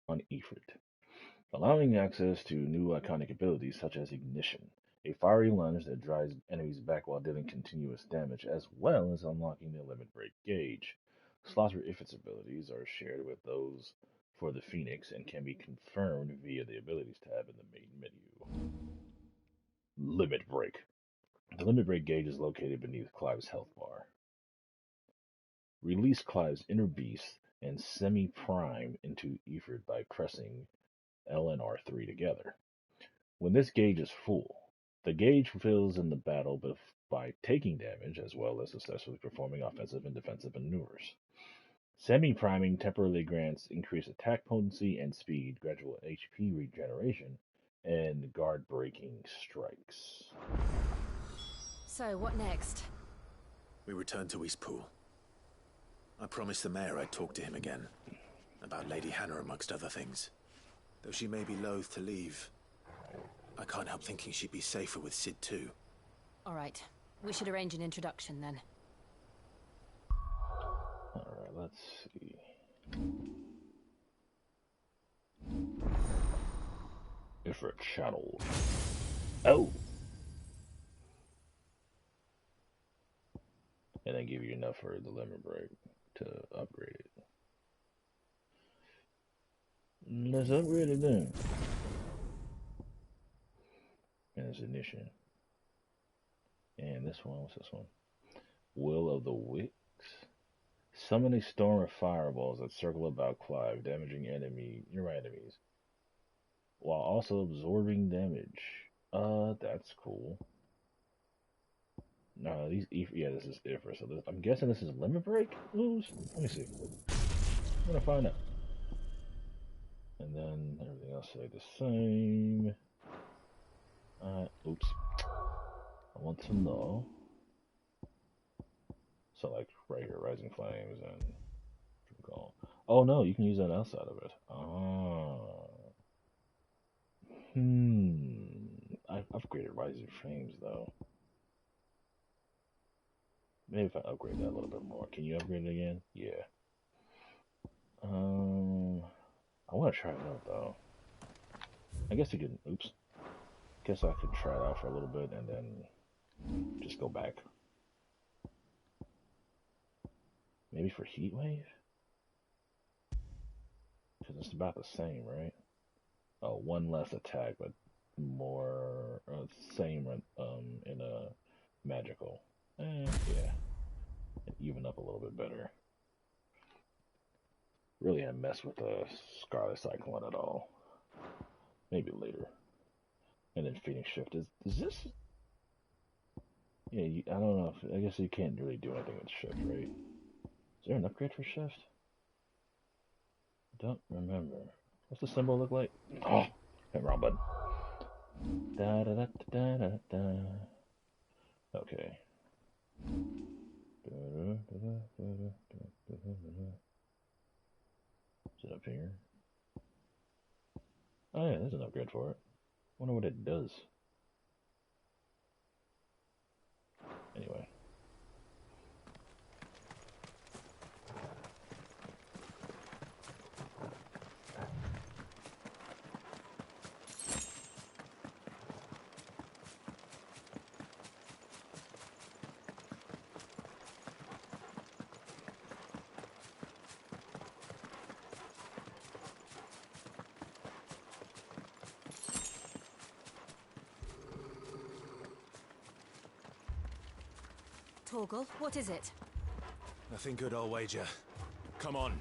on Ifrit, allowing access to new iconic abilities such as Ignition, a fiery lunge that drives enemies back while dealing continuous damage, as well as unlocking the Limit Break gauge. Slots for Ifrit's abilities are shared with those for the Phoenix and can be confirmed via the Abilities tab in the main menu. Limit Break. The Limit Break gauge is located beneath Clive's health bar. Release Clive's inner beast and semi-prime into Ifrit by pressing L and R3 together. When this gauge is full, the gauge fills in the battle by taking damage as well as successfully performing offensive and defensive maneuvers. Semi-priming temporarily grants increased attack potency and speed, gradual HP regeneration, and guard breaking strikes. So, what next? We return to Eastpool. I promised the mayor I'd talk to him again. About Lady Hannah, amongst other things. Though she may be loath to leave, I can't help thinking she'd be safer with Sid too. Alright, we should arrange an introduction then. Alright, let's see. Ifrit Channel. Oh! And then give you enough for the limit break to upgrade it. Let's upgrade it then. And it's Ignition. And this one, what's this one? Will of the Wicks. Summon a storm of fireballs that circle about Clive, damaging nearby enemies, while also absorbing damage. That's cool. No, yeah, this is Ifrit. So I'm guessing this is Limit Break moves. Let me see. I'm gonna find out. And then everything else stay the same. Oops. I want to know. So like right here, Rising Flames and oh no, you can use that outside of it. I've upgraded Rising Flames though. Maybe if I upgrade that a little bit more. Can you upgrade it again? Yeah. I want to try it out though. I guess you could. Oops. Guess I could try it out for a little bit and then just go back. Maybe for Heat Wave? Because it's about the same, right? Oh, one less attack, but more same in a magical. Yeah, even up a little bit better. Really haven't messed with the Scarlet Cyclone at all. Maybe later. And then Phoenix Shift is this? Yeah, I don't know. I guess you can't really do anything with Shift, right? Is there an upgrade for Shift? Don't remember. What's the symbol look like? Oh, wrong button. Da da da da da da. Okay. Is it up here? Oh yeah, there's an upgrade for it. Wonder what it does. Anyway. Torgal, what is it? Nothing good, I'll wager. Come on.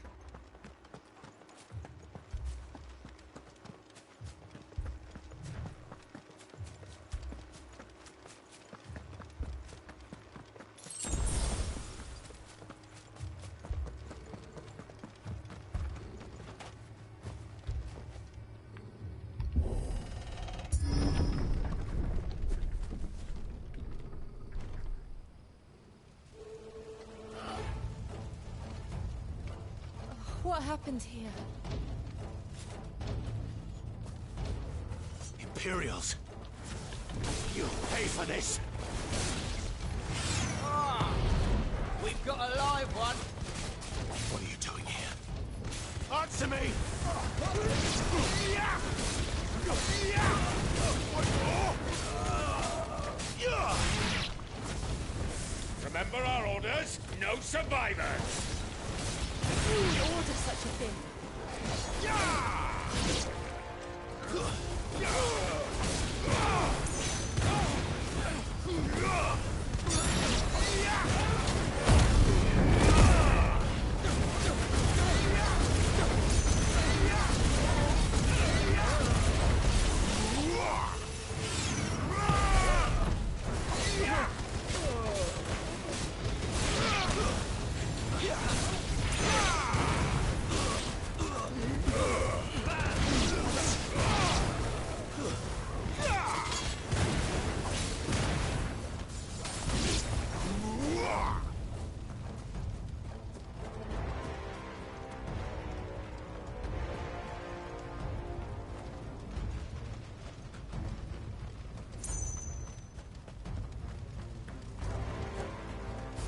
What happened here? Imperials! You'll pay for this! Ah! We've got a live one! What are you doing here? Answer me! Remember our orders? No survivors! Who would order such a thing?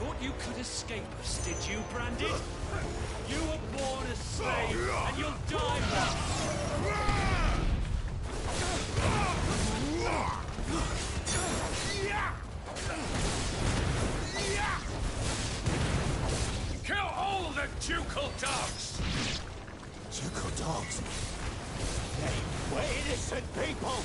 Thought you could escape us, did you, Branded? You were born a slave, and you'll die one. Kill all the ducal dogs! Ducal dogs? We're innocent people!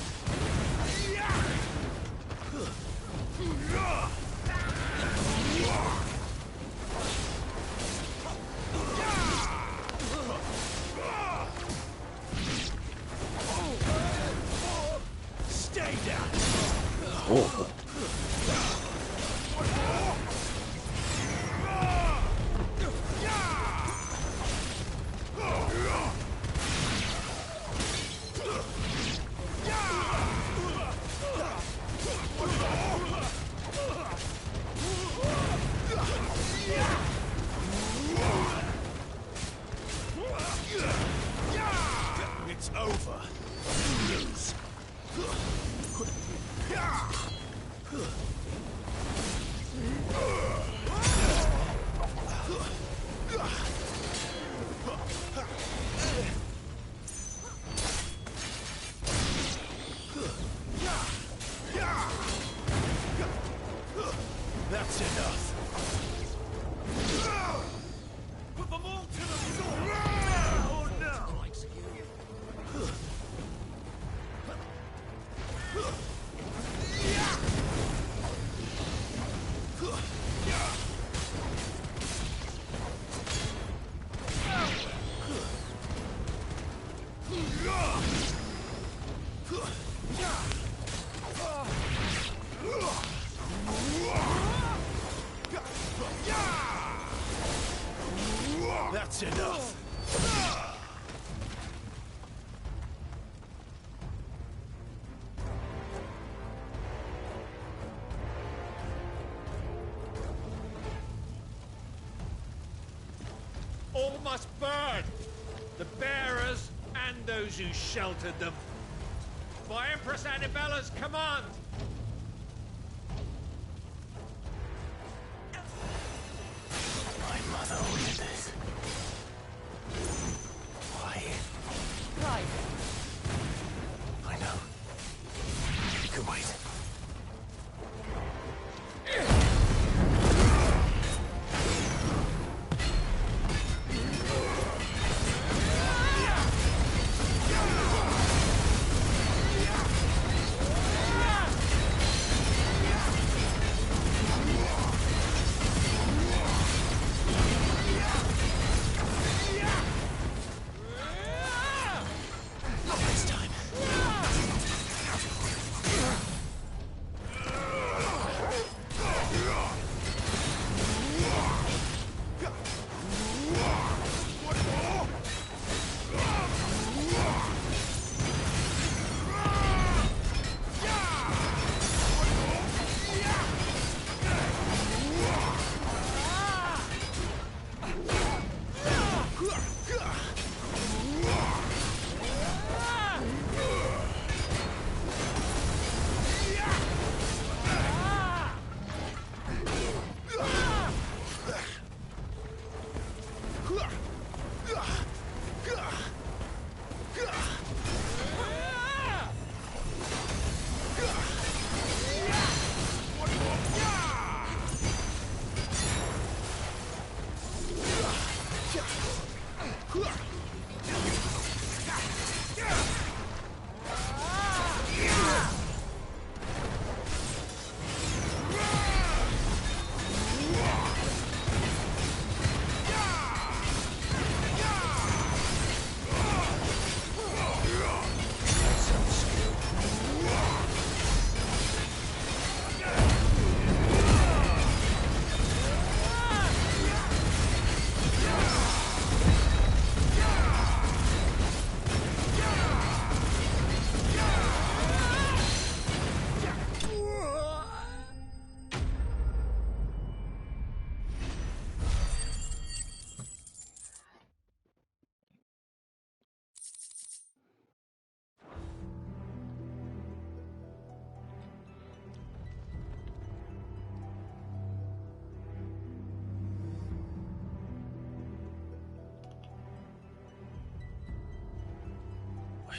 Stay down! Oh. It's over. You lose. That's enough. Put them all to the sword! Oh no! That's enough. All must burn! The bearers and those who sheltered them. By Empress Annibella's command! My mother ordered this. Why? Right. I know. You can wait.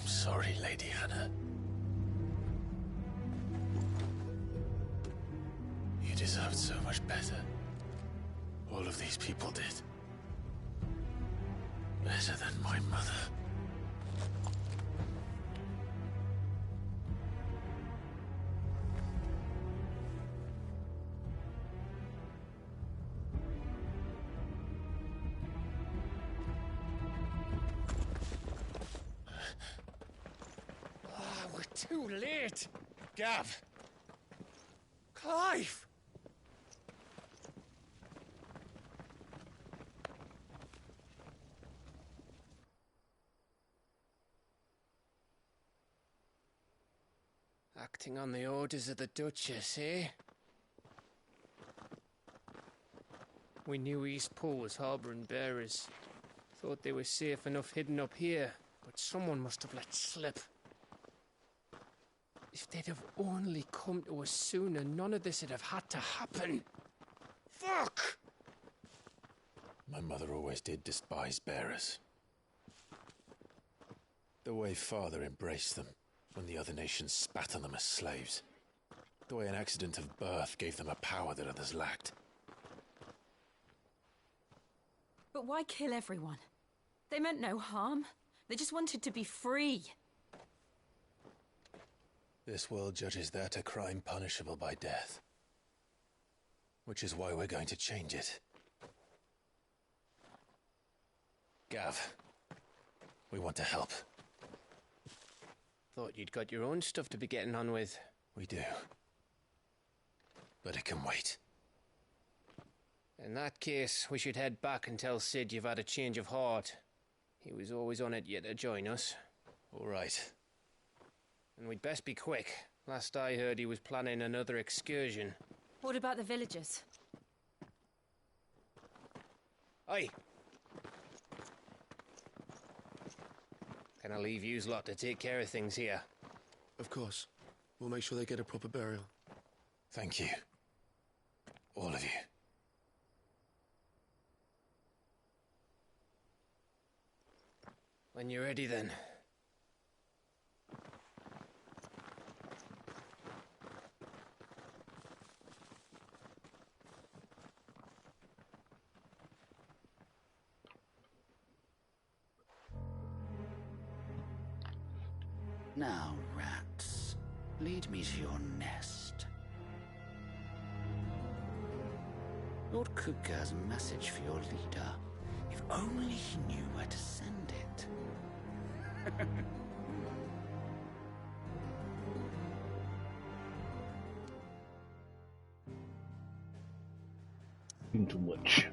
I'm sorry, Lady Hannah. You deserved so much better. All of these people did. Better than my mother. We're too late. Gav. Clive. Acting on the orders of the Duchess, eh? We knew East Pool was harbouring bearers. Thought they were safe enough hidden up here, but someone must have let slip. If they'd have only come to us sooner, none of this would have had to happen. Fuck! My mother always did despise bearers. The way Father embraced them when the other nations spat on them as slaves. The way an accident of birth gave them a power that others lacked. But why kill everyone? They meant no harm. They just wanted to be free. This world judges that a crime punishable by death. Which is why we're going to change it. Gav, we want to help. Thought you'd got your own stuff to be getting on with. We do. But it can wait. In that case, we should head back and tell Sid you've had a change of heart. He was always on it yet to join us. All right. And we'd best be quick. Last I heard, he was planning another excursion. What about the villagers? Aye. Can I leave yous lot to take care of things here? Of course. We'll make sure they get a proper burial. Thank you. All of you. When you're ready, then. Now, rats, lead me to your nest. Lord Kupka has a message for your leader. If only he knew where to send it. Too much.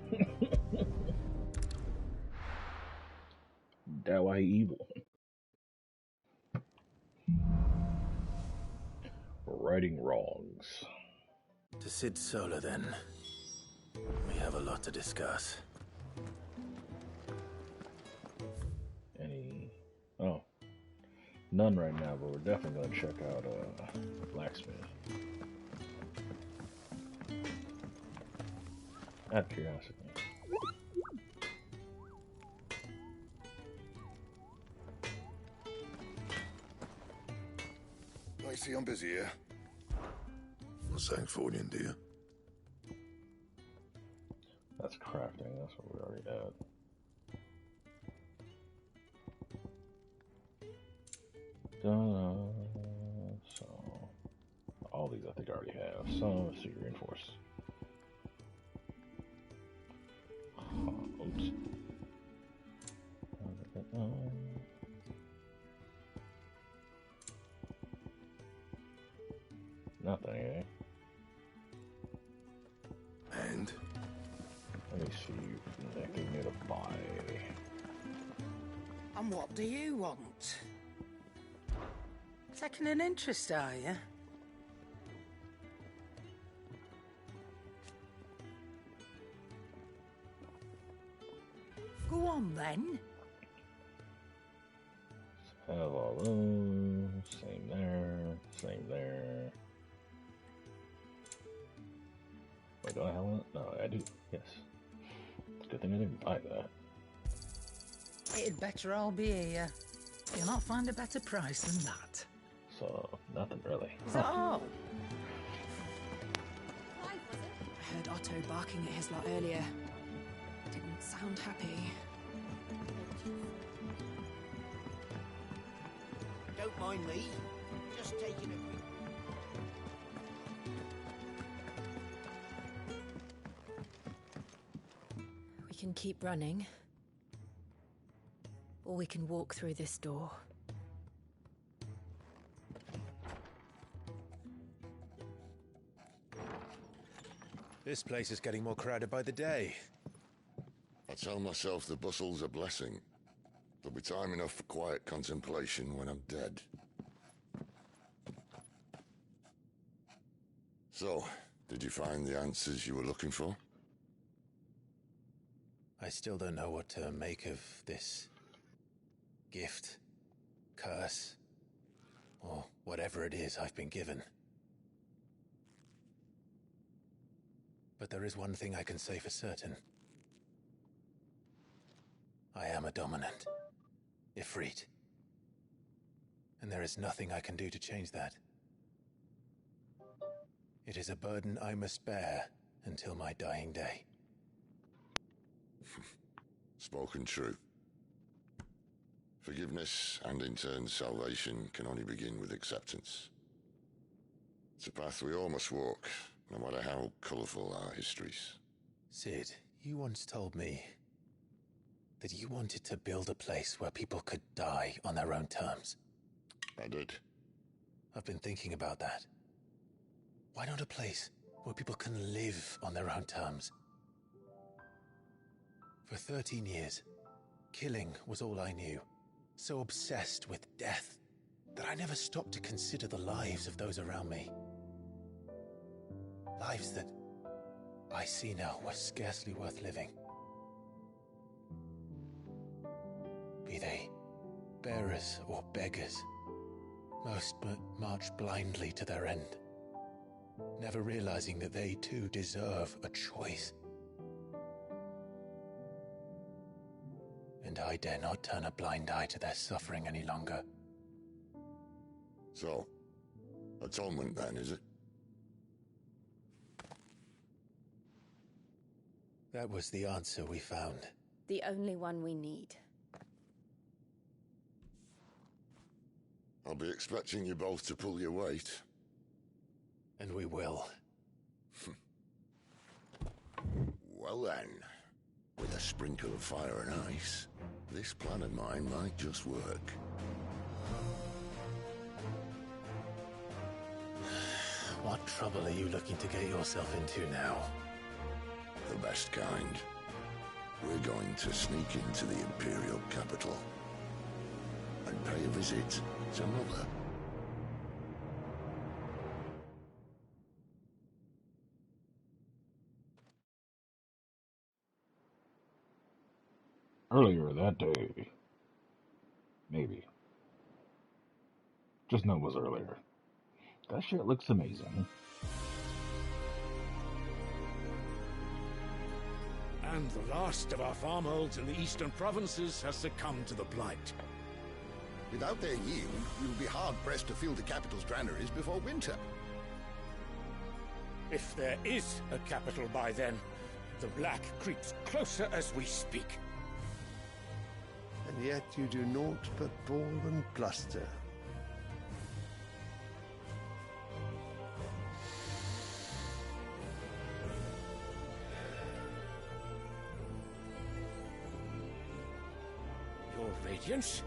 That why he evil. Righting wrongs. To Sid Solar, then. We have a lot to discuss. Any? Oh, none right now. But we're definitely gonna check out blacksmith. Out of curiosity. I see I'm busy here. I'm saying Fordian, do you? That's crafting. That's what we already had. So all these I think I already have. So let's see, reinforce. Oops. Nothing, eh? And? Let me see. Anything new to buy? And what do you want? Taking an interest, are you? Go on, then. Have all those. Same there. Same there. Wait, do I have one? No, I do. Yes. Good thing I didn't buy that. It'd better all be here. You'll not find a better price than that. So, nothing really. Is that all? I heard Otto barking at his lot earlier. Didn't sound happy. Don't mind me. Just taking a quick... We can keep running. Or we can walk through this door. This place is getting more crowded by the day. I tell myself the bustle's a blessing. There'll be time enough for quiet contemplation when I'm dead. So, did you find the answers you were looking for? I still don't know what to make of this gift, curse, or whatever it is I've been given. But there is one thing I can say for certain. I am a dominant, Ifrit. And there is nothing I can do to change that. It is a burden I must bear until my dying day. Spoken true. Forgiveness and in turn salvation can only begin with acceptance. It's a path we all must walk, no matter how colourful our histories. Sid, you once told me that you wanted to build a place where people could die on their own terms. I did. I've been thinking about that. Why not a place where people can live on their own terms? For 13 years, killing was all I knew. So obsessed with death that I never stopped to consider the lives of those around me. Lives that I see now were scarcely worth living. Be they bearers or beggars, most but march blindly to their end, never realizing that they too deserve a choice. And I dare not turn a blind eye to their suffering any longer. So, atonement then, is it? That was the answer we found. The only one we need. I'll be expecting you both to pull your weight. And we will. Well then, with a sprinkle of fire and ice, this plan of mine might just work. What trouble are you looking to get yourself into now? The best kind. We're going to sneak into the Imperial capital and pay a visit to Mother. Earlier that day. Maybe. Just know it was earlier. That shit looks amazing. And the last of our farmholds in the eastern provinces has succumbed to the blight. Without their yield, we will be hard-pressed to fill the capital's granaries before winter. If there is a capital by then, the black creeps closer as we speak. And yet you do naught but bawl and bluster. Your Radiance?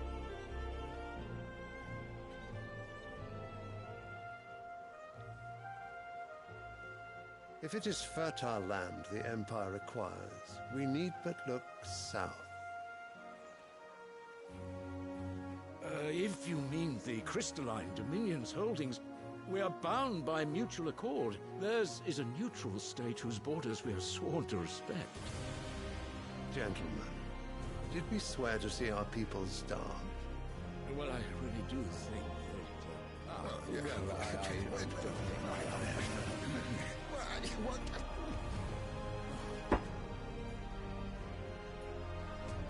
If it is fertile land the Empire requires, we need but look south. If you mean the crystalline Dominion's holdings, we are bound by mutual accord. Theirs is a neutral state whose borders we are sworn to respect. Gentlemen, did we swear to see our people starve? Well, I really do think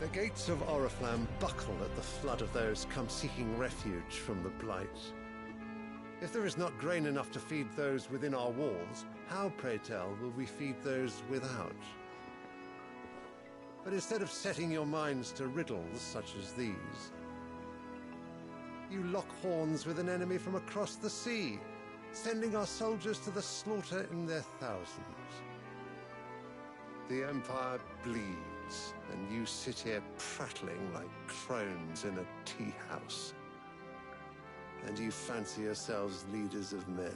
The gates of Oriflamme buckle at the flood of those come seeking refuge from the Blight. If there is not grain enough to feed those within our walls, how, pray tell, will we feed those without? But instead of setting your minds to riddles such as these, you lock horns with an enemy from across the sea, sending our soldiers to the slaughter in their thousands. The Empire bleeds, and you sit here prattling like crones in a tea house. And you fancy yourselves leaders of men.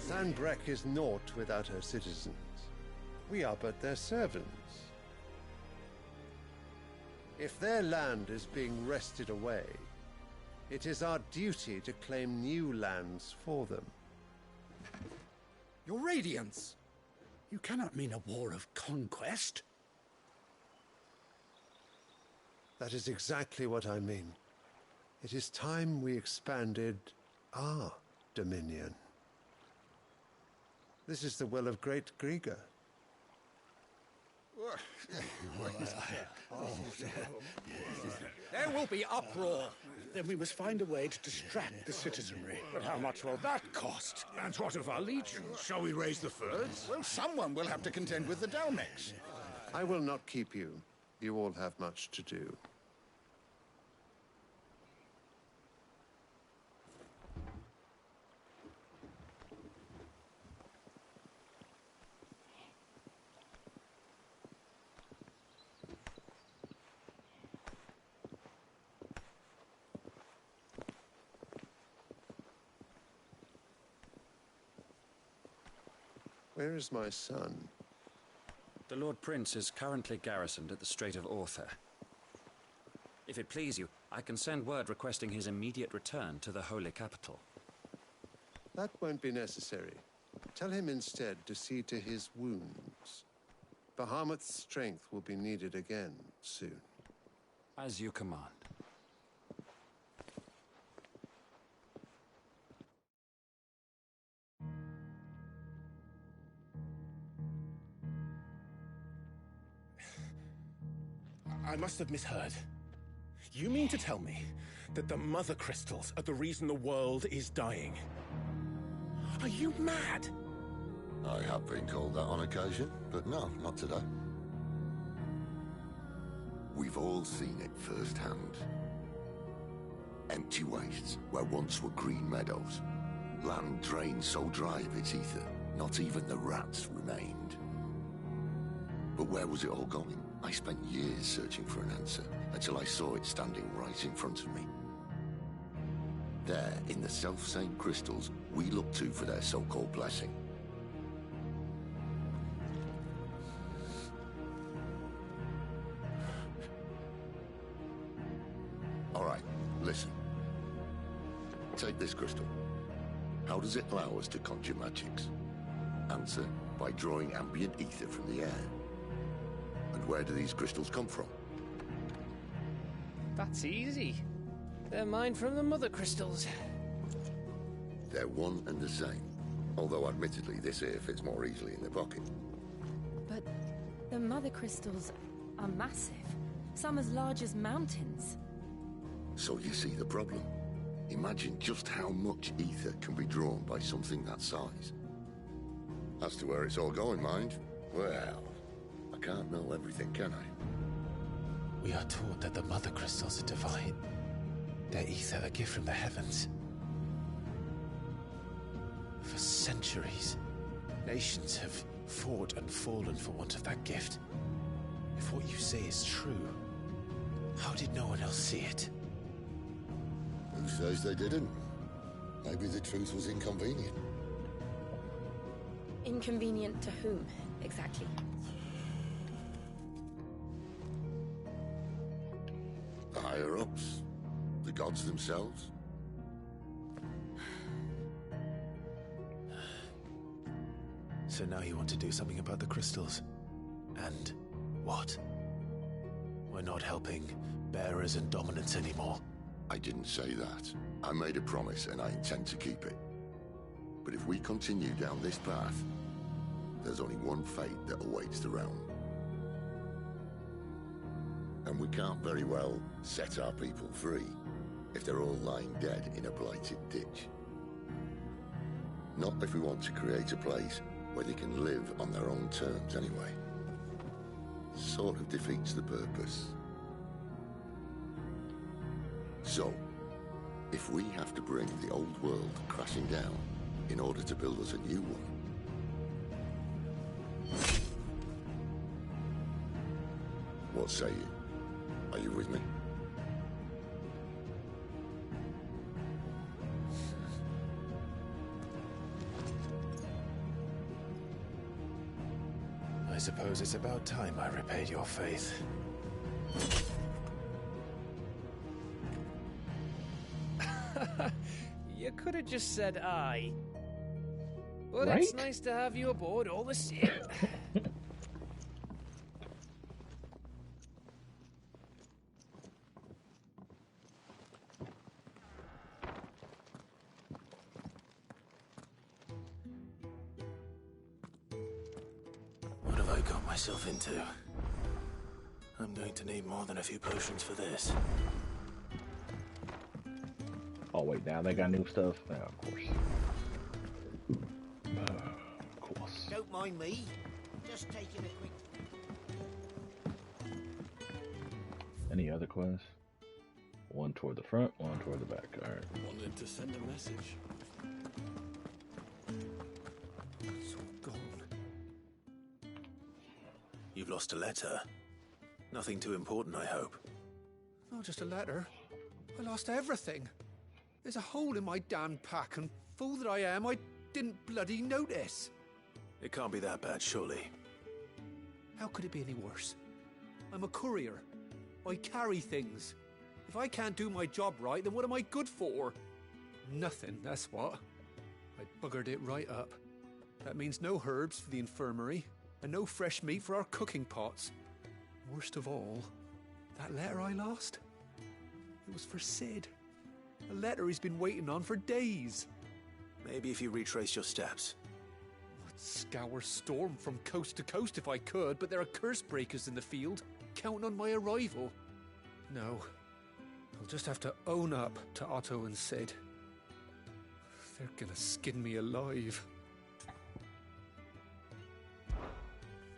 Sanbreque is naught without her citizens. We are but their servants. If their land is being wrested away, it is our duty to claim new lands for them. Your Radiance! You cannot mean a war of conquest. That is exactly what I mean. It is time we expanded our dominion. This is the will of great Grieger. There will be uproar. Then we must find a way to distract the citizenry. But how much will that cost? And what of our legions? Shall we raise the furs? Well, someone will have to contend with the Dalmex. I will not keep you. You all have much to do. Where is my son? The Lord Prince is currently garrisoned at the Strait of Author. If it please you, I can send word requesting his immediate return to the Holy Capital. That won't be necessary. Tell him instead to see to his wounds. Bahamut's strength will be needed again soon. As you command. I must have misheard. You mean to tell me that the Mother Crystals are the reason the world is dying? Are you mad? I have been called that on occasion, but no, not today. We've all seen it firsthand. Empty wastes where once were green meadows. Land drained so dry of its ether, not even the rats remained. But where was it all going? I spent years searching for an answer, until I saw it standing right in front of me. There, in the self-same crystals we look to for their so-called blessing. All right, listen. Take this crystal. How does it allow us to conjure magics? Answer, by drawing ambient ether from the air. And where do these crystals come from? That's easy. They're mine from the Mother Crystals. They're one and the same. Although admittedly this here fits more easily in the pocket. But the Mother Crystals are massive. Some as large as mountains. So you see the problem. Imagine just how much ether can be drawn by something that size. As to where it's all going, mind, well, I can't know everything, can I? We are taught that the Mother Crystals are divine. Their ether a gift from the heavens. For centuries, nations have fought and fallen for want of that gift. If what you say is true, how did no one else see it? Who says they didn't? Maybe the truth was inconvenient. Inconvenient to whom, exactly? The higher-ups? The gods themselves? So now you want to do something about the crystals? And what? We're not helping bearers and dominants anymore. I didn't say that. I made a promise and I intend to keep it. But if we continue down this path, there's only one fate that awaits the realm. And we can't very well set our people free if they're all lying dead in a blighted ditch. Not if we want to create a place where they can live on their own terms anyway. Sort of defeats the purpose. So, if we have to bring the old world crashing down in order to build us a new one, what say you? Are you with me? I suppose it's about time I repaid your faith. You could have just said aye. But Right? it's nice to have you aboard all the same. What have I got myself into? I'm going to need more than a few potions for this. Oh wait, now they got new stuff? Yeah, of course. Of course. Don't mind me. Just taking a quick... Any other quests? One toward the front, one toward the back. Alright. Wanted to send a message. It's all gone. You've lost a letter. Nothing too important, I hope. Not just a letter. I lost everything. There's a hole in my damn pack, and fool that I am, I didn't bloody notice. It can't be that bad, surely. How could it be any worse? I'm a courier. I carry things. If I can't do my job right, then what am I good for? Nothing, that's what. I buggered it right up. That means no herbs for the infirmary, and no fresh meat for our cooking pots. Worst of all, that letter I lost? It was for Sid. A letter he's been waiting on for days. Maybe if you retrace your steps. I'd scour Storm from coast to coast if I could, but there are curse breakers in the field, counting on my arrival. No, I'll just have to own up to Otto and Sid. They're gonna skin me alive.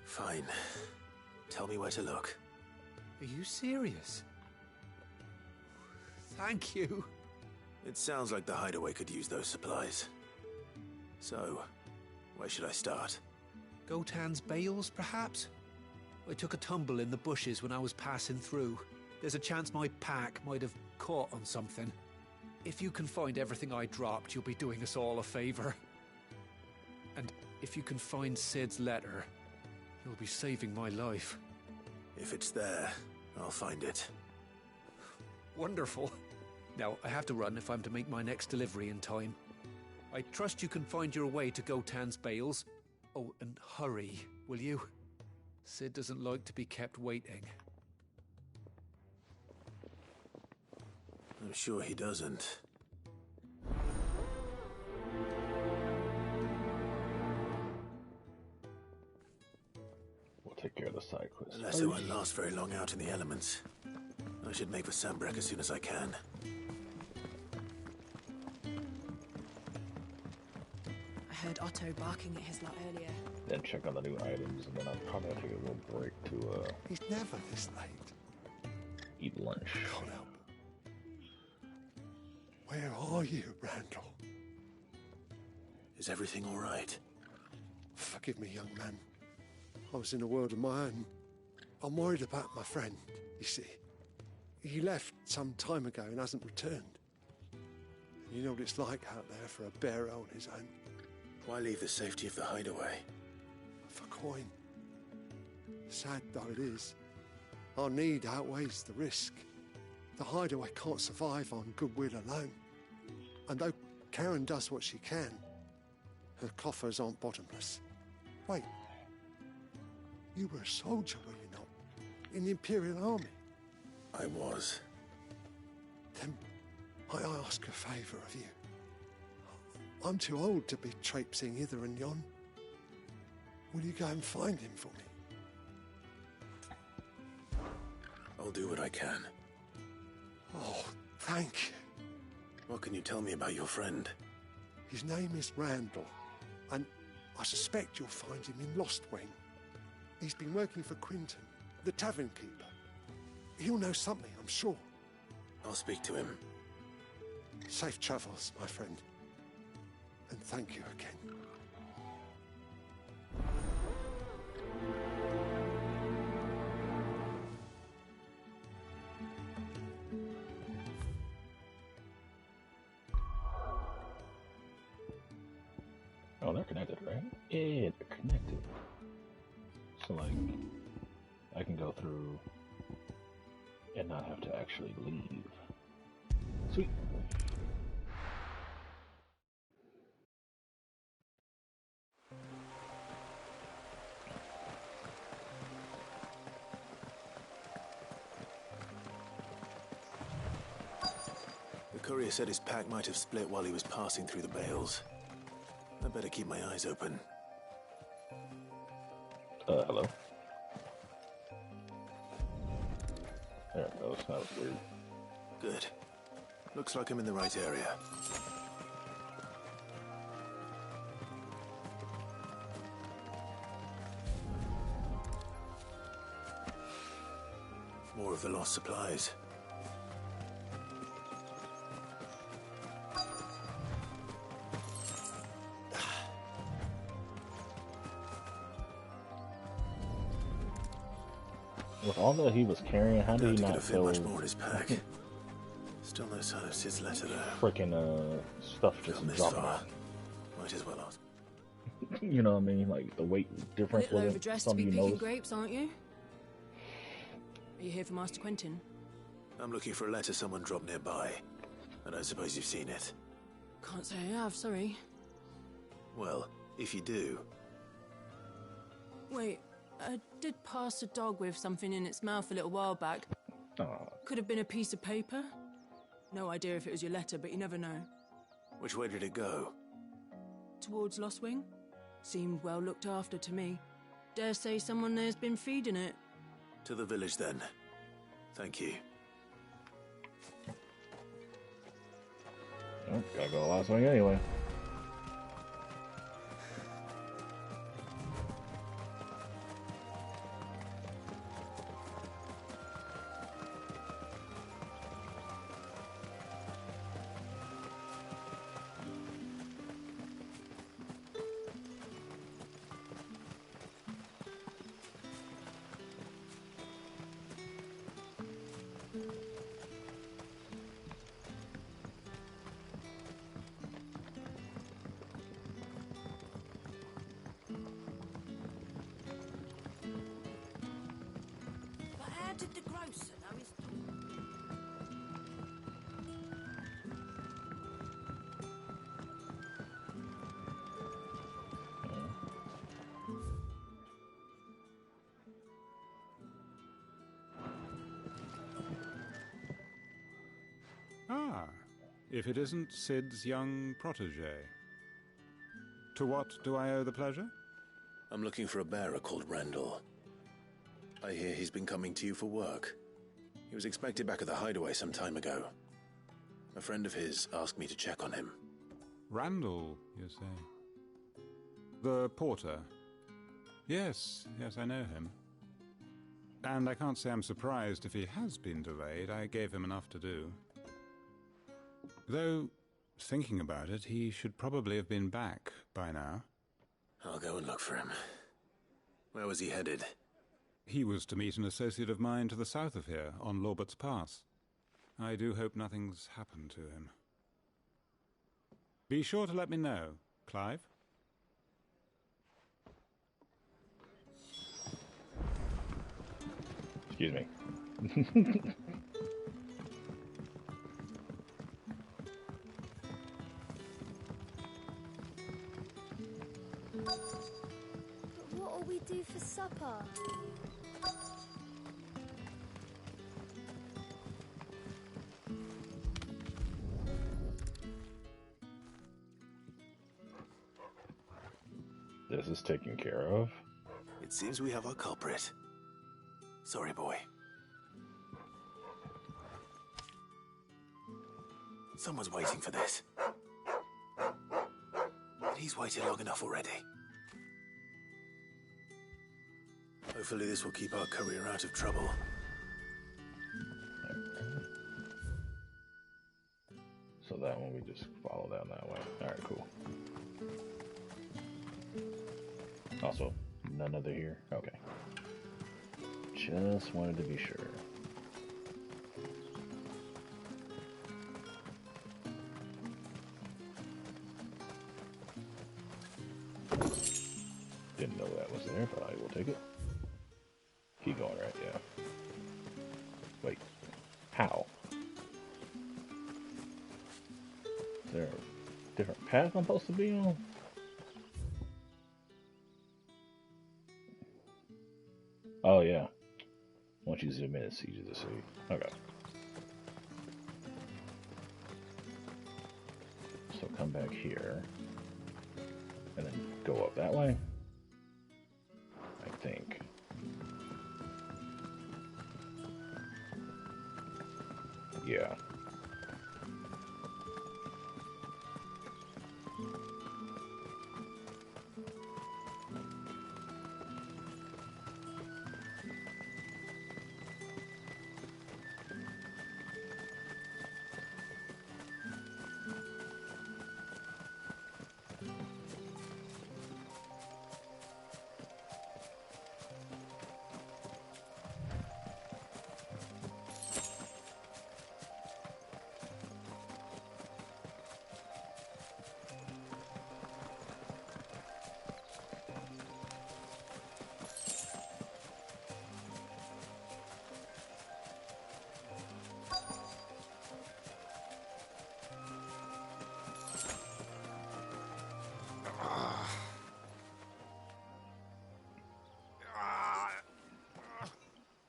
Fine. Tell me where to look. Are you serious? Thank you. It sounds like the hideaway could use those supplies. So, where should I start? Gotan's bales, perhaps? I took a tumble in the bushes when I was passing through. There's a chance my pack might have caught on something. If you can find everything I dropped, you'll be doing us all a favor. And if you can find Sid's letter, you'll be saving my life. If it's there, I'll find it. Wonderful. Now, I have to run if I'm to make my next delivery in time. I trust you can find your way to Gotan's bales. Oh, and hurry, will you? Sid doesn't like to be kept waiting. I'm sure he doesn't. We'll take care of the side quest. Unless it won't last very long out in the elements. I should make for Sandbreck as soon as I can. I heard Otto barking at his lot earlier. Then check on the new items, and then I'll probably take a little break to He's never this late. Eat lunch. Can't help. Where are you, Randall? Is everything all right? Forgive me, young man. I was in a world of my own. I'm worried about my friend, you see. He left some time ago and hasn't returned. You know what it's like out there for a bearer on his own. Why leave the safety of the hideaway? For coin. Sad though it is, our need outweighs the risk. The hideaway can't survive on goodwill alone. And though Karen does what she can, her coffers aren't bottomless. Wait. You were a soldier, were you not? In the Imperial Army? I was. Then I ask a favour of you. I'm too old to be traipsing hither and yon. Will you go and find him for me? I'll do what I can. Oh, thank you. What can you tell me about your friend? His name is Randall, and I suspect you'll find him in Lost Wing. He's been working for Quinton, the tavern keeper. He'll know something, I'm sure. I'll speak to him. Safe travels, my friend. And thank you again. Oh, they're connected, right? Yeah, they're connected. So, like, I can go through and not have to actually leave. Sweet. The courier said his pack might have split while he was passing through the bales. I better keep my eyes open. Hello. There it goes. That was weird. Good. Looks like I'm in the right area. More of the lost supplies. With all that he was carrying, how did he not fit much more in his pack? Still no sign of Sid's letter there. Freaking stuff just dropping out. Might as well ask. You know what I mean? Like the weight difference. A little overdressed to be picking noticed? grapes, aren't you? Are you here for Master Quentin? I'm looking for a letter someone dropped nearby. I don't suppose you've seen it. Can't say I have, sorry. Well, if you do... Wait, I did pass a dog with something in its mouth a little while back. Oh. Could have been a piece of paper. No idea if it was your letter, but you never know. Which way did it go? Towards Lost Wing? Seemed well looked after to me. Dare say someone there's been feeding it. To the village, then. Thank you. Oh, gotta go last swing anyway. But how did the grocer know his... Ah, if it isn't Sid's young protege. To what do I owe the pleasure? I'm looking for a bearer called Randall. I hear he's been coming to you for work. He was expected back at the hideaway some time ago. A friend of his asked me to check on him. Randall, you say? The porter? Yes, I know him. And I can't say I'm surprised if he has been delayed. I gave him enough to do. Though, thinking about it, he should probably have been back by now. I'll go and look for him. Where was he headed? He was to meet an associate of mine to the south of here, on Lorbert's Pass. I do hope nothing's happened to him. Be sure to let me know, Clive. Excuse me. What'll we do for supper? This is taken care of. It seems we have our culprit. Sorry, boy. Someone's waiting for this. But he's waited long enough already. Hopefully this will keep our career out of trouble. So that one we just follow down that way. Alright, cool. Also, none of the here? Okay. Just wanted to be sure. Didn't know that was there, but I will take it. Keep going, right? Yeah. Wait. How? Is there a different path I'm supposed to be on? Oh, yeah. Once you zoom in, it's easy to see. Okay. So come back here. And then go up that way. I think. Yeah.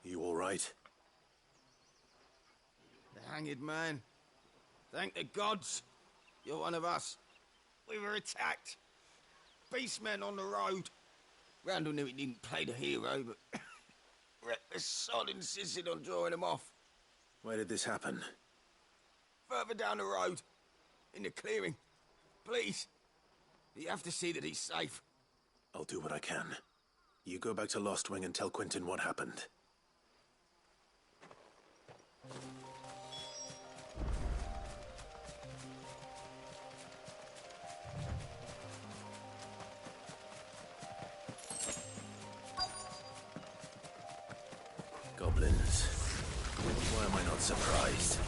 You all right? The hanged man. Thank the gods. You're one of us. We were attacked. Beastmen on the road. Randall knew he didn't play the hero, but reckless sod insisted on drawing him off. Where did this happen? Further down the road. In the clearing. Please. You have to see that he's safe. I'll do what I can. You go back to Lost Wing and tell Quentin what happened. Goblins. Why am I not surprised?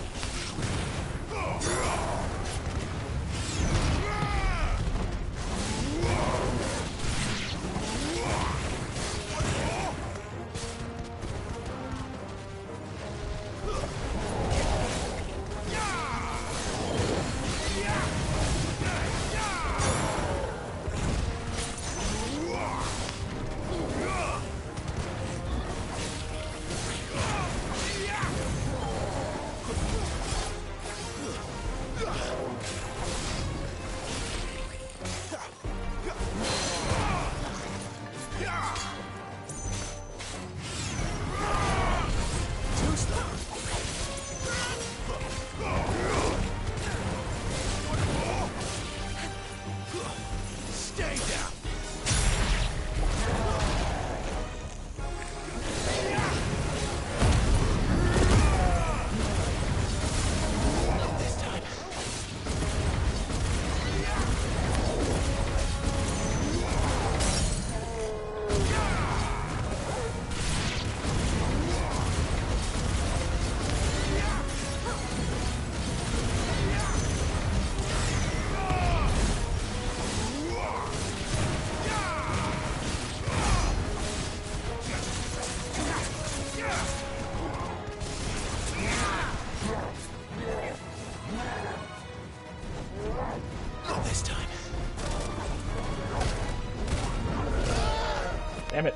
Damn it.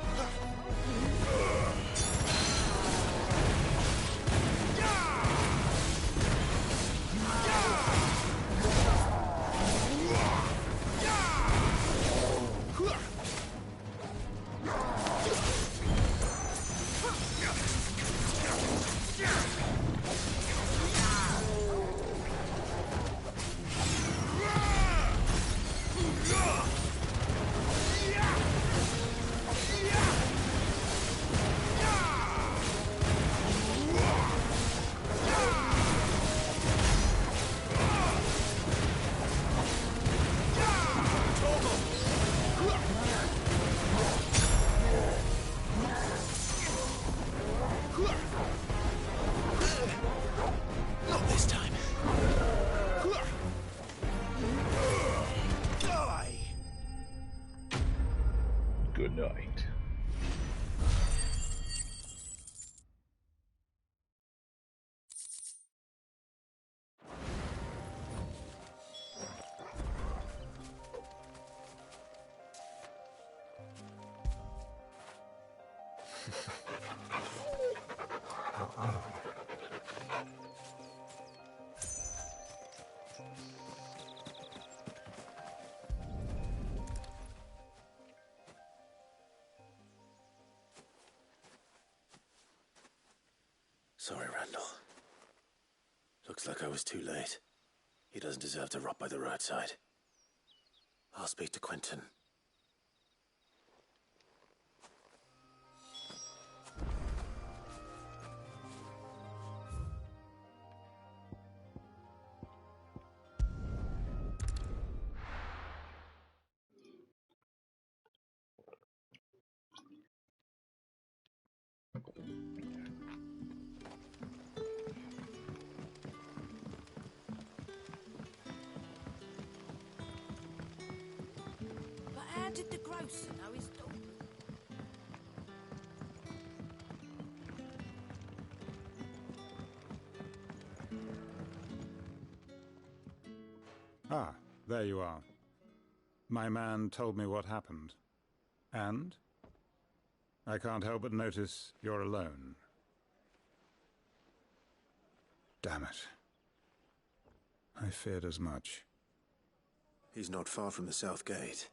tonight. Sorry, Randall. Looks like I was too late. He doesn't deserve to rot by the roadside. I'll speak to Quentin. But how did the grocer know his daughter? Ah, there you are. My man told me what happened. And? I can't help but notice you're alone. Damn it. I feared as much. He's not far from the South Gate.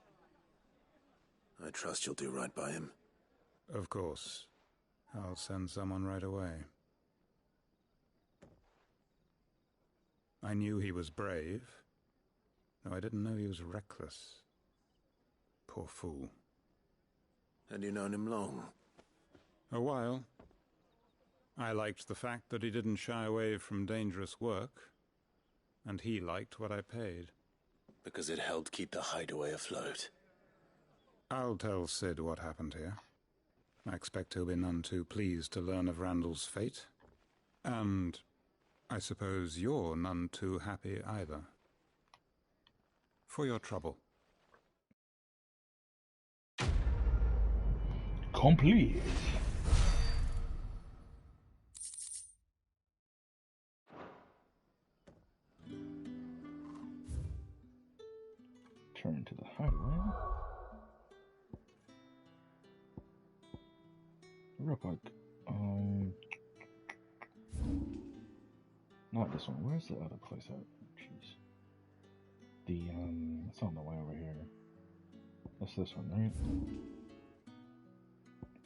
I trust you'll do right by him. Of course. I'll send someone right away. I knew he was brave, though I didn't know he was reckless. Poor fool. And you known him long? A while. I liked the fact that he didn't shy away from dangerous work, and he liked what I paid. Because it helped keep the hideaway afloat. I'll tell Sid what happened here. I expect he'll be none too pleased to learn of Randall's fate. And I suppose you're none too happy either. For your trouble. Complete. Turn to the highway. Real quick. Not this one. Where's the other place at? Jeez. It's on the way over here. That's this one, right?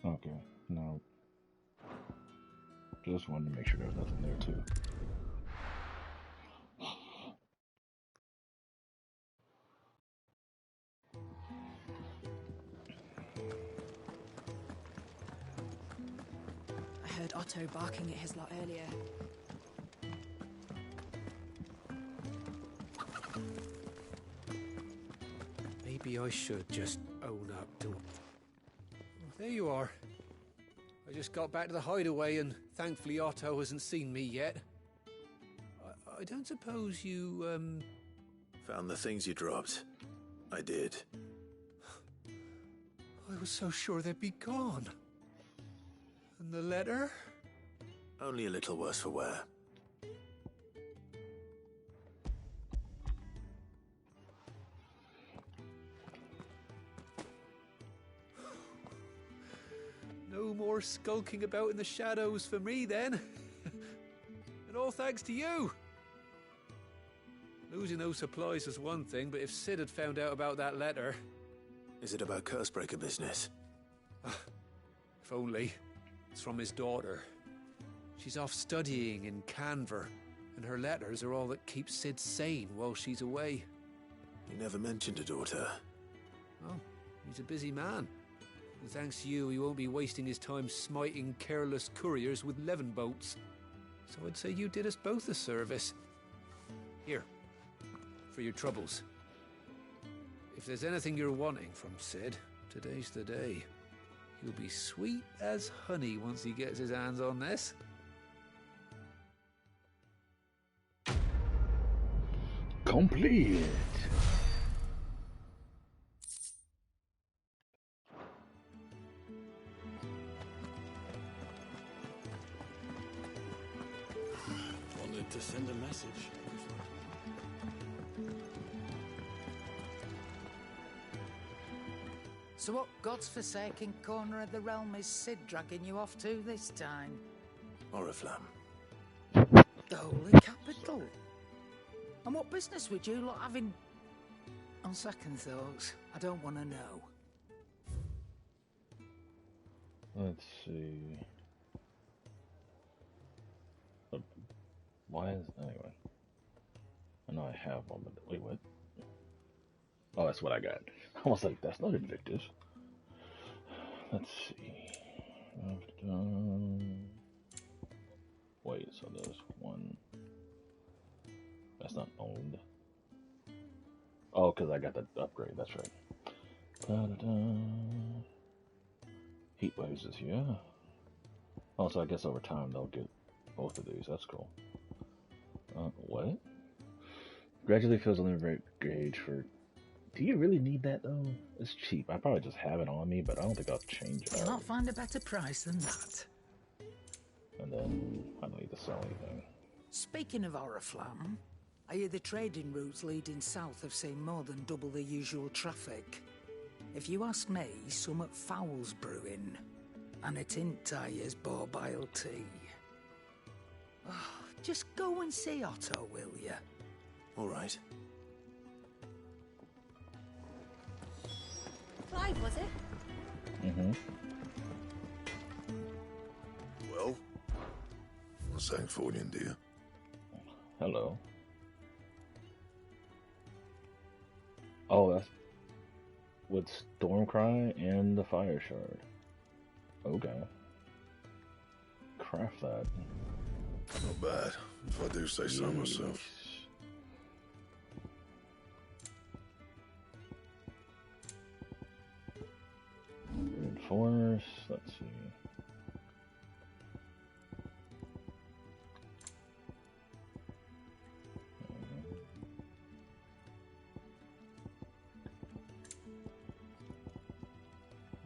Okay, no. Just wanted to make sure there's nothing there, too. I heard Otto barking at his lot earlier. Maybe I should just own up to it. There you are. I just got back to the hideaway and thankfully Otto hasn't seen me yet. I don't suppose you, Found the things you dropped. I did. I was so sure they'd be gone. And the letter? Only a little worse for wear. No more skulking about in the shadows for me, then. And all thanks to you. Losing those supplies was one thing, but if Sid had found out about that letter... Is it about Cursebreaker business? If only. It's from his daughter. She's off studying in Canver, and her letters are all that keep Sid sane while she's away. You never mentioned a daughter. Oh, he's a busy man. And thanks to you, he won't be wasting his time smiting careless couriers with levin bolts. So I'd say you did us both a service. Here, for your troubles. If there's anything you're wanting from Sid, today's the day. He'll be sweet as honey once he gets his hands on this. Complete. So what God's forsaken corner of the realm is Sid dragging you off to this time? Oriflamme. The Holy Capital. And what business would you lot have in... On second thoughts, I don't want to know. Let's see. Why is... Anyway. I know I have one, but... Wait, what? Oh, that's what I got. I was like, that's not Invictus. Let's see. Wait, so there's one. That's not owned. Oh, because I got the upgrade, that's right. Heat waves is here. Oh, so I guess over time they'll get both of these. That's cool. What? Gradually fills the limit gauge for... Do you really need that, though? It's cheap. I probably just have it on me, but I don't think I'll change it. You'll not find a better price than that. And then, I don't need to sell anything. Speaking of Oriflamme, I hear the trading routes leading south have seen more than double the usual traffic. If you ask me, somewhat foul's brewing. And it ain't Tyre's borbile tea. Oh, just go and see Otto, will you? All right. Clive, was it? Mm-hmm. Well, thanks for you, dear. Hello. Oh, that's with Stormcry and the Fire Shard. Okay. Craft that. Not bad, if I do say so myself. Reinforce, let's see.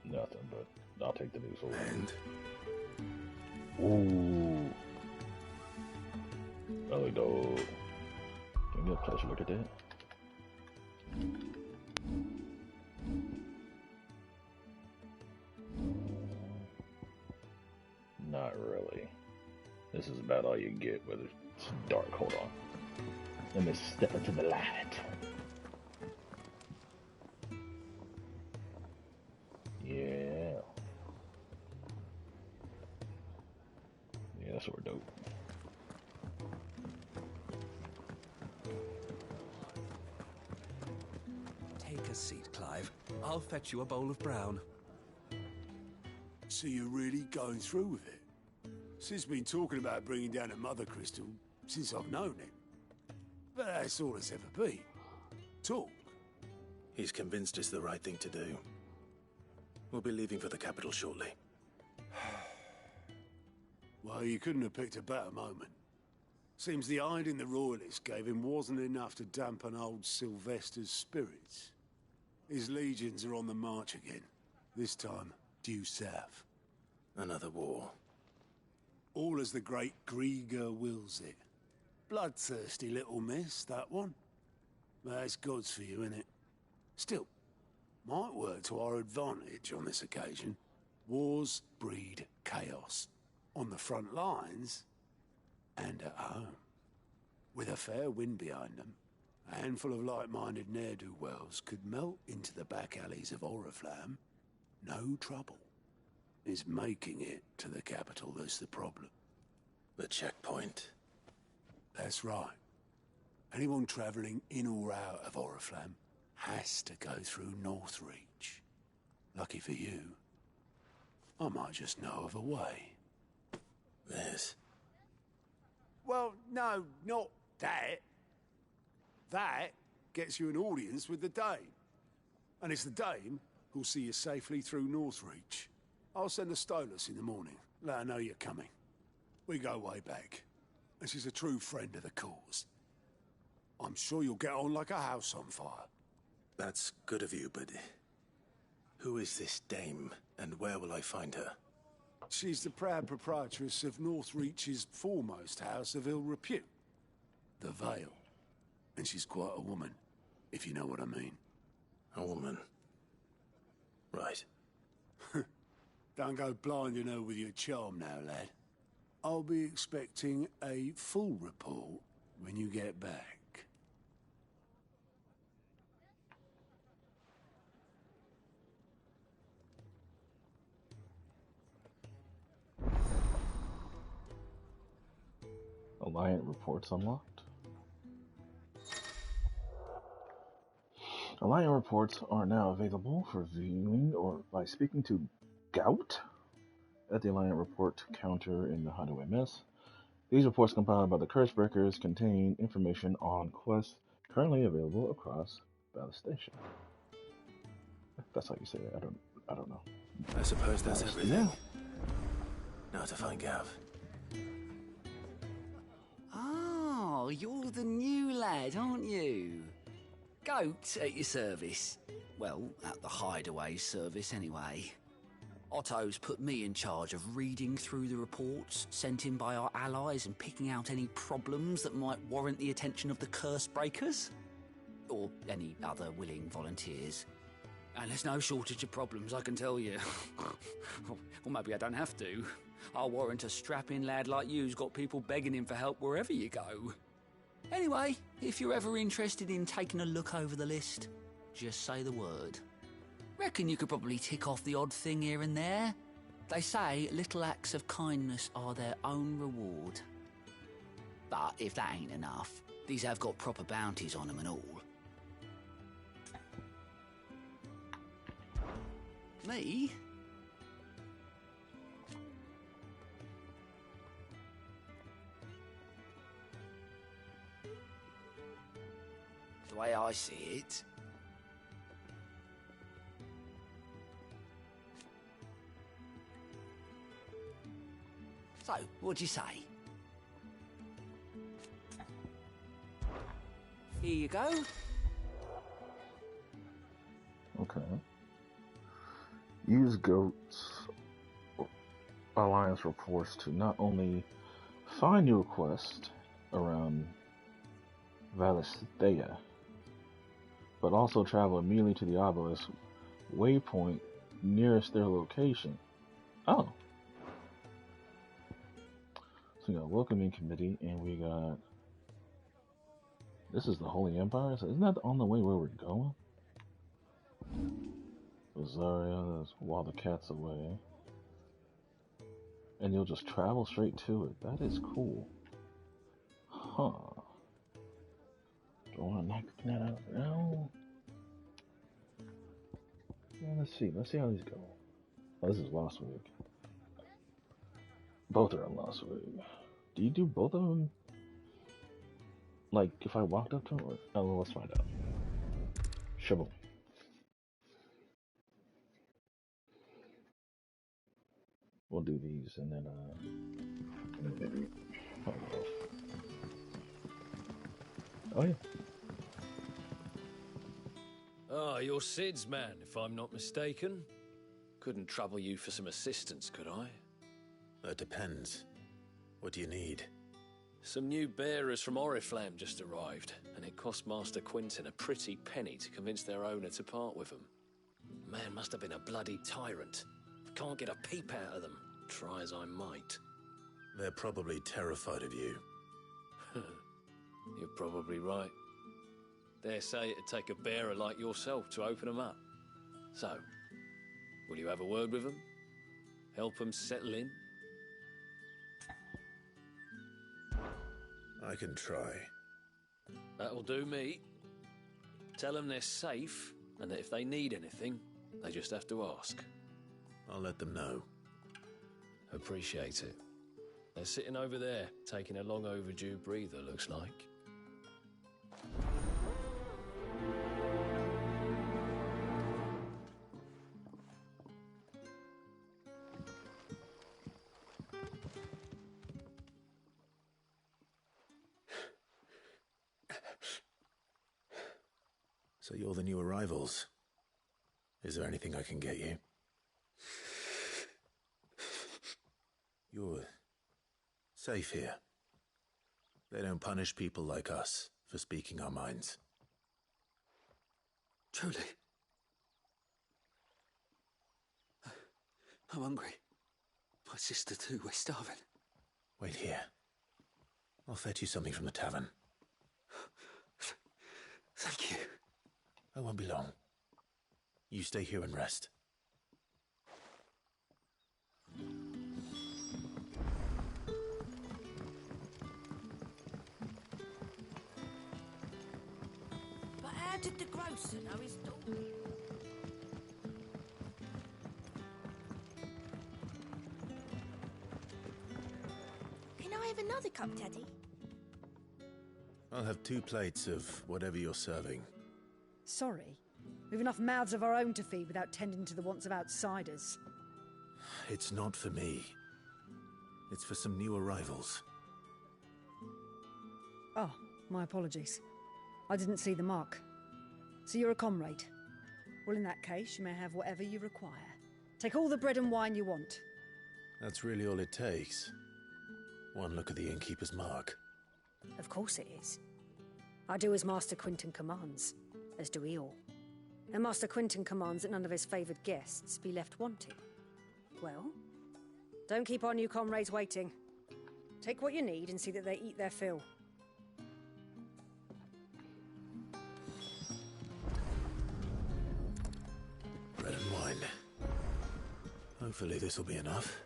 Nothing, but I'll take the new sword. Ooh. Really dope. Give me a closer look at that. Not really. This is about all you get, but it's dark. Hold on. Let me step into the light. Yeah. Yeah, that's sort of dope. Take a seat, Clive. I'll fetch you a bowl of brown. So you're really going through with it? Sid's been talking about bringing down a Mother Crystal since I've known him. But that's all it's ever been. Talk. He's convinced it's the right thing to do. We'll be leaving for the capital shortly. Well, you couldn't have picked a better moment. Seems the hiding the Royalists gave him wasn't enough to dampen old Sylvester's spirits. His legions are on the march again. This time, due south. Another war. All as the great Grieger wills it. Bloodthirsty little miss, that one. That's God's for you, innit? Still, might work to our advantage on this occasion. Wars breed chaos. On the front lines, and at home. With a fair wind behind them, a handful of like-minded ne'er-do-wells could melt into the back alleys of Oriflamme. No trouble. It's making it to the capital that's the problem. The checkpoint. That's right. Anyone travelling in or out of Oriflamme has to go through Northreach. Lucky for you, I might just know of a way. This? Well, no, not that. That gets you an audience with the Dame. And it's the Dame who'll see you safely through Northreach. I'll send a Stolas in the morning. Let her know you're coming. We go way back. And she's a true friend of the cause. I'm sure you'll get on like a house on fire. That's good of you, but... who is this Dame, and where will I find her? She's the proud proprietress of Northreach's foremost house of ill repute. The Vale. And she's quite a woman, if you know what I mean. A woman? Right. Don't go blinding her with your charm now, lad. I'll be expecting a full report when you get back. Alliant reports unlocked. Alliant reports are now available for viewing or by speaking to Gout at the Alliant report counter in the Hideaway Mess. These reports compiled by the Cursebreakers contain information on quests currently available across Ballast Station. That's how you say it. I don't know. I suppose that's everything. Yeah. Now to find Gav. Oh, you're the new lad, aren't you? Goat at your service. Well, at the Hideaway service, anyway. Otto's put me in charge of reading through the reports sent in by our allies and picking out any problems that might warrant the attention of the Cursebreakers. Or any other willing volunteers. And there's no shortage of problems, I can tell you. Or maybe I don't have to. I'll warrant a strapping lad like you's got people begging him for help wherever you go. Anyway, if you're ever interested in taking a look over the list, just say the word. Reckon you could probably tick off the odd thing here and there. They say little acts of kindness are their own reward. But if that ain't enough, these have got proper bounties on them and all. Me? The way I see it, so, what'd you say? Here you go. Okay. Use Goat's Alliance reports to not only find your quest around Valisthea, but also travel immediately to the obelisk waypoint nearest their location. Oh. So we got a welcoming committee, and we got... This is the Holy Empire? So isn't that on the way where we're going? Rosaria, that's while the cat's away. And you'll just travel straight to it. That is cool. Huh. Do I want to knock that out now? Yeah, let's see. Let's see how these go. Oh, this is Lost Week. Both are in Lost Week. Do you do both of them? Like, if I walked up to them? Or... Oh, well, let's find out. Shaboom. We'll do these and then, oh, yeah. Ah, you're Sid's man, if I'm not mistaken. Couldn't trouble you for some assistance, could I? That depends. What do you need? Some new bearers from Oriflamme just arrived, and it cost Master Quinton a pretty penny to convince their owner to part with them. Man must have been a bloody tyrant. Can't get a peep out of them, try as I might. They're probably terrified of you. You're probably right. Dare say it'd take a bearer like yourself to open them up. So, will you have a word with them? Help them settle in? I can try. That'll do me. Tell them they're safe, and that if they need anything, they just have to ask. I'll let them know. Appreciate it. They're sitting over there, taking a long overdue breather, looks like. So you're the new arrivals. Is there anything I can get you? You're safe here. They don't punish people like us for speaking our minds. Truly. I'm hungry. My sister too, we're starving. Wait here. I'll fetch you something from the tavern. Thank you. I won't be long. You stay here and rest. But how did the grocer know his daughter? Can I have another cup, Teddy? I'll have 2 plates of whatever you're serving. Sorry. We've enough mouths of our own to feed without tending to the wants of outsiders. It's not for me. It's for some new arrivals. Oh, my apologies. I didn't see the mark. So you're a comrade. Well, in that case, you may have whatever you require. Take all the bread and wine you want. That's really all it takes. One look at the innkeeper's mark. Of course it is. I do as Master Quinton commands, as do we all. And Master Quinton commands that none of his favoured guests be left wanting. Well, don't keep our new comrades waiting. Take what you need and see that they eat their fill. Bread and wine. Hopefully this will be enough.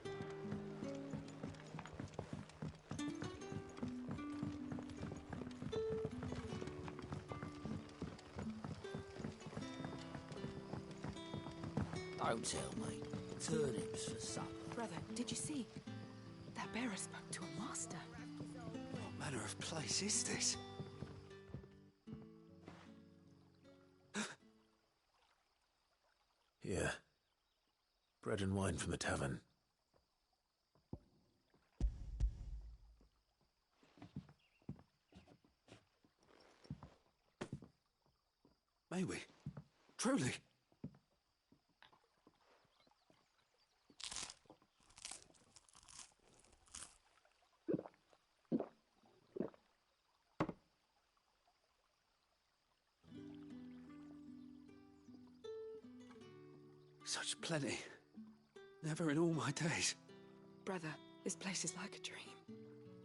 Don't tell me. Turnips for supper. Brother, did you see? That bearer spoke to a master. What manner of place is this? Here. Bread and wine from the tavern. May we? Truly? Such plenty. Never in all my days. Brother, this place is like a dream.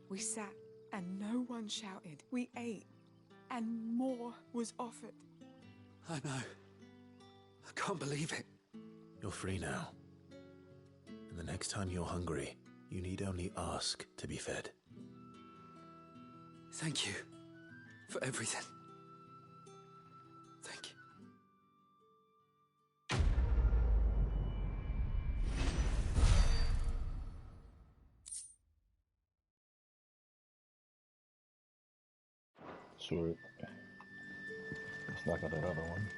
We sat and no one shouted. We ate and more was offered. I know. I can't believe it. You're free now. And the next time you're hungry, you need only ask to be fed. Thank you for everything. Thank you. Sweet. Let's knock out that other one.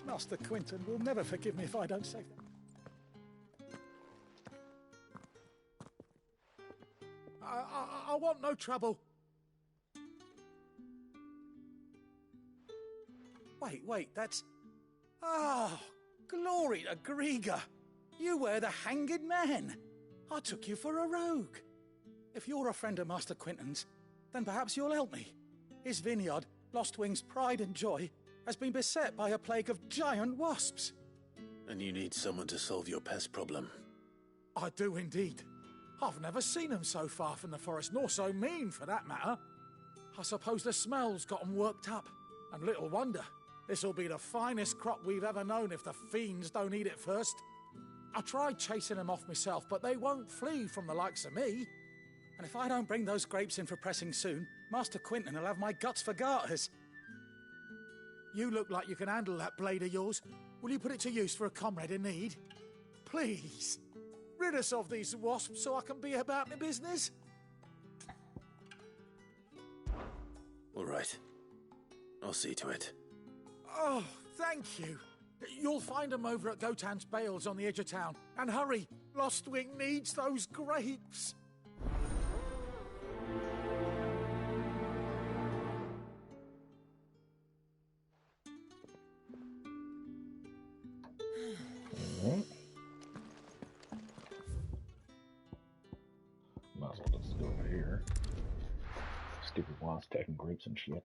Master Quinton will never forgive me if I don't say that. I want no trouble. Wait, that's... Ah, glory to Griga. You were the hanged man. I took you for a rogue. If you're a friend of Master Quinton's, then perhaps you'll help me. His vineyard, Lostwing's pride and joy, has been beset by a plague of giant wasps. And you need someone to solve your pest problem. I do indeed. I've never seen them so far from the forest, nor so mean, for that matter. I suppose the smell's got 'em worked up. And little wonder. This'll be the finest crop we've ever known if the fiends don't eat it first. I tried chasing them off myself, but they won't flee from the likes of me. And if I don't bring those grapes in for pressing soon, Master Quinton will have my guts for garters. You look like you can handle that blade of yours. Will you put it to use for a comrade in need? Please. Rid us of these wasps so I can be about my business. All right. I'll see to it. Oh, thank you. You'll find them over at Gotan's Bales on the edge of town. And hurry, Lostwing needs those grapes. Might as well just go over here. Stupid wasp attacking grapes and shit.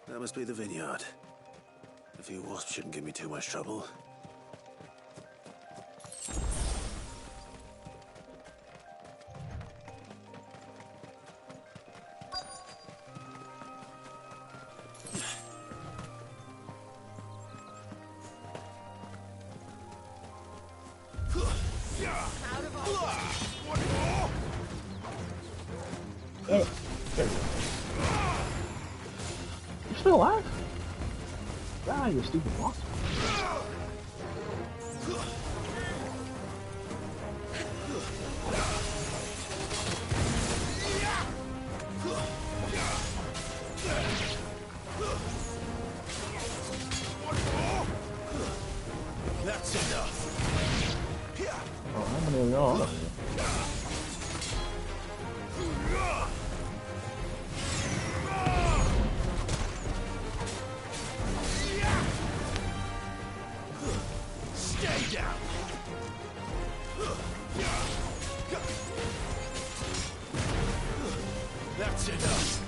That must be the vineyard. A few wasps shouldn't give me too much trouble. Oh, there we go. You're still alive? Ah, you stupid wasp. That's enough. Oh, how many of y'all are Stay down. That's enough.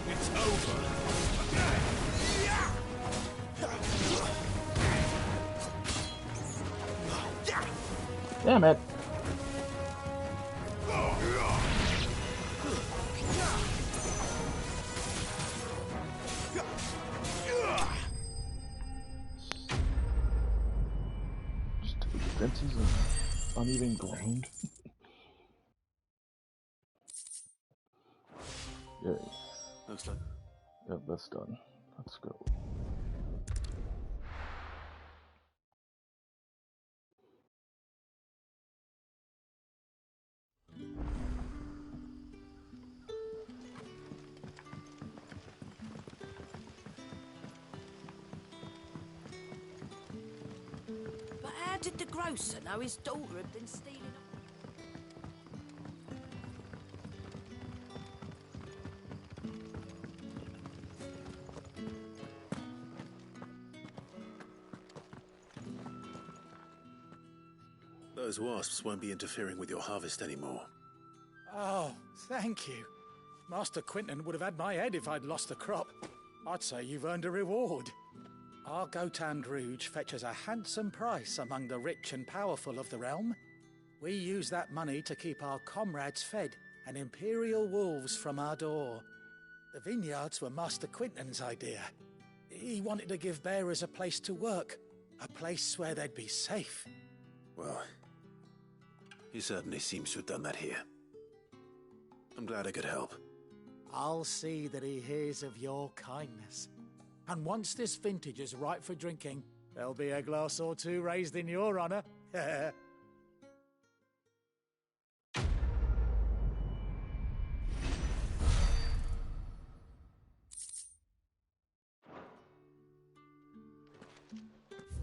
It's over. Damn it. Stupid fences and uneven ground. Yay. Looks like. Yep, that's done. Let's go. But how did the grocer know his daughter had been stealing? Those wasps won't be interfering with your harvest anymore. Oh, thank you. Master Quinton would have had my head if I'd lost the crop. I'd say you've earned a reward. Our Gotand Rouge fetches a handsome price among the rich and powerful of the realm. We use that money to keep our comrades fed and imperial wolves from our door. The vineyards were Master Quinton's idea. He wanted to give bearers a place to work, a place where they'd be safe. Well, he certainly seems to have done that here. I'm glad I could help. I'll see that he hears of your kindness. And once this vintage is ripe for drinking, there'll be a glass or two raised in your honor.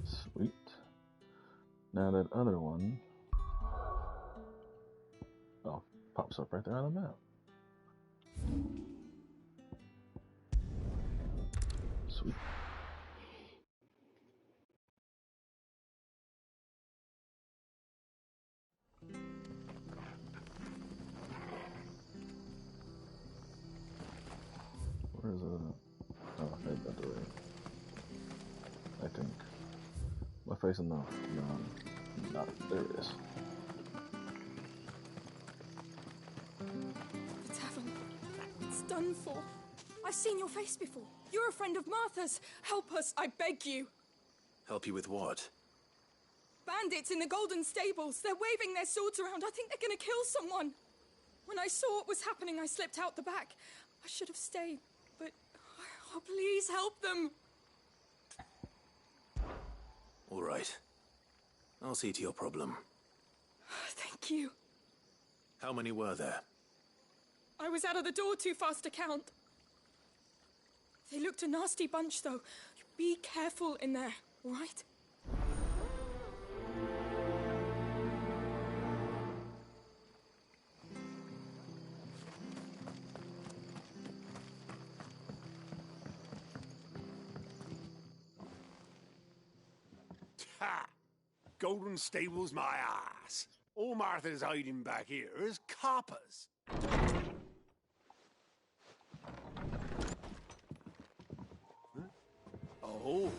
Sweet. Now that other one, oh, pops up right there on the map. Sweet. Where is it? Oh, I head that way. I think. Am I facing no? No, not. There it is. The tavern. It's done for. I've seen your face before. You're a friend of Martha's. Help us, I beg you. Help you with what? Bandits in the Golden Stables. They're waving their swords around. I think they're gonna kill someone. When I saw what was happening, I slipped out the back. I should have stayed, but... Oh, please help them. All right. I'll see to your problem. Thank you. How many were there? I was out of the door too fast to count. They looked a nasty bunch, though. Be careful in there. all right? Ha! Golden Stables my ass. All Martha's hiding back here is coppers. Huh? Oh,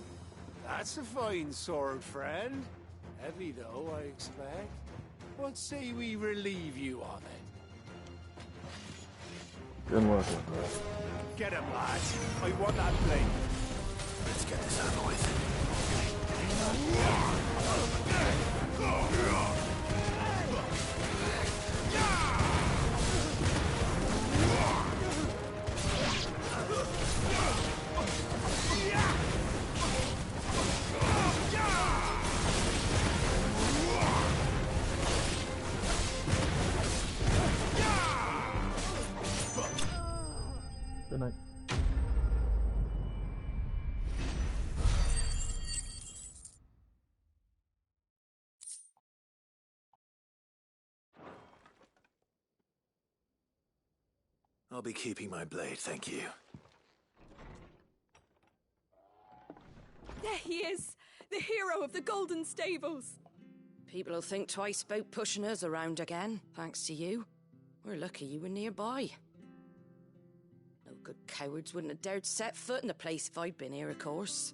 that's a fine sword, friend. Heavy though, I expect. What say we relieve you on it? Good luck with that. Get him, lads. I want that blade. Let's get this over with. Good night. I'll be keeping my blade, thank you. There he is! The hero of the Golden Stables! People will think twice about pushing us around again, thanks to you. We're lucky you were nearby. No good cowards wouldn't have dared set foot in the place if I'd been here, of course.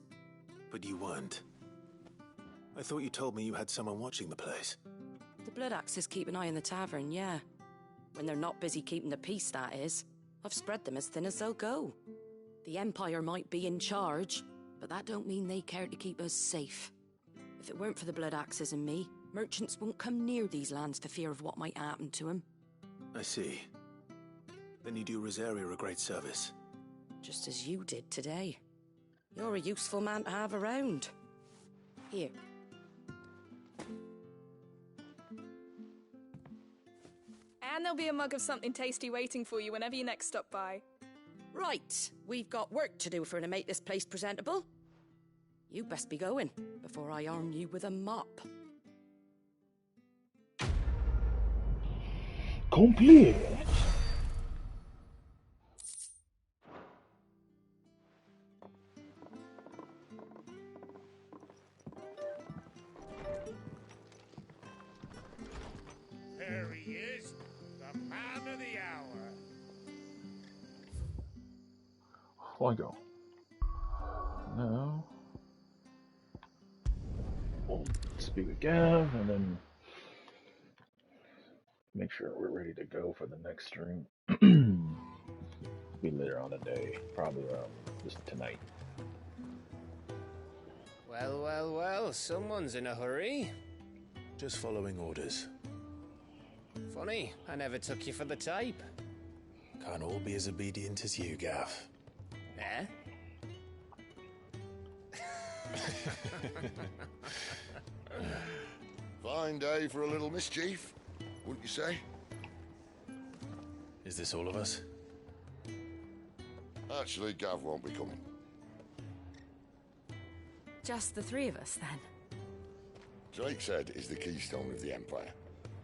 But you weren't. I thought you told me you had someone watching the place. The Blood Axes keep an eye on the tavern, yeah. When they're not busy keeping the peace, that is. I've spread them as thin as they'll go. The Empire might be in charge, but that don't mean they care to keep us safe. If it weren't for the Blood Axes and me, merchants won't come near these lands for fear of what might happen to them. I see. Then you do Rosaria a great service. Just as you did today. You're a useful man to have around. Here. And there'll be a mug of something tasty waiting for you whenever you next stop by. Right, we've got work to do for to make this place presentable. You best be going, before I arm you with a mop. Complete! There he is, the man of the hour. Off I go. Now, we'll speak with Gav and then make sure we're ready to go for the next stream. Be later on today, probably just tonight. Well, well, well, someone's in a hurry. Just following orders. Funny, I never took you for the type. Can't all be as obedient as you, Gav. Eh? Fine day for a little mischief, wouldn't you say? Is this all of us? Actually, Gav won't be coming. Just the three of us, then? Drake's Head is the keystone of the Empire.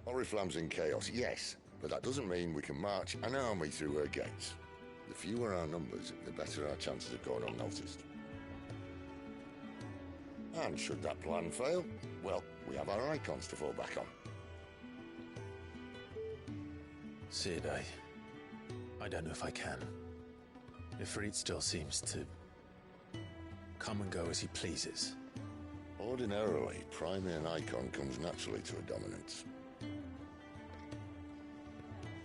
Oriflamme's in chaos, yes, but that doesn't mean we can march an army through her gates. The fewer our numbers, the better our chances of going unnoticed. And should that plan fail, well, we have our icons to fall back on. Sid, I don't know if I can. Ifrit still seems to come and go as he pleases. Ordinarily, priming an icon comes naturally to a dominance.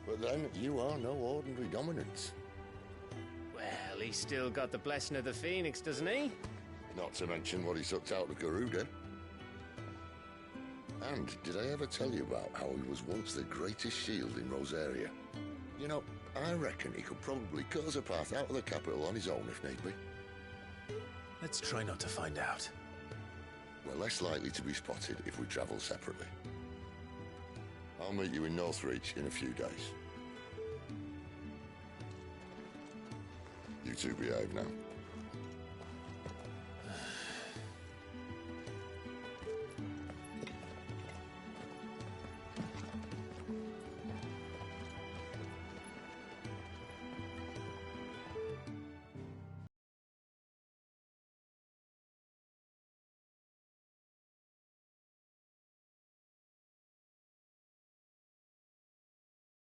But then, you are no ordinary dominance. Well, he's still got the blessing of the Phoenix, doesn't he? Not to mention what he sucked out of Garuda. And did I ever tell you about how he was once the greatest shield in Rosaria? You know, I reckon he could probably cut us a path out of the capital on his own if need be. Let's try not to find out. We're less likely to be spotted if we travel separately. I'll meet you in Northreach in a few days. You two behave now.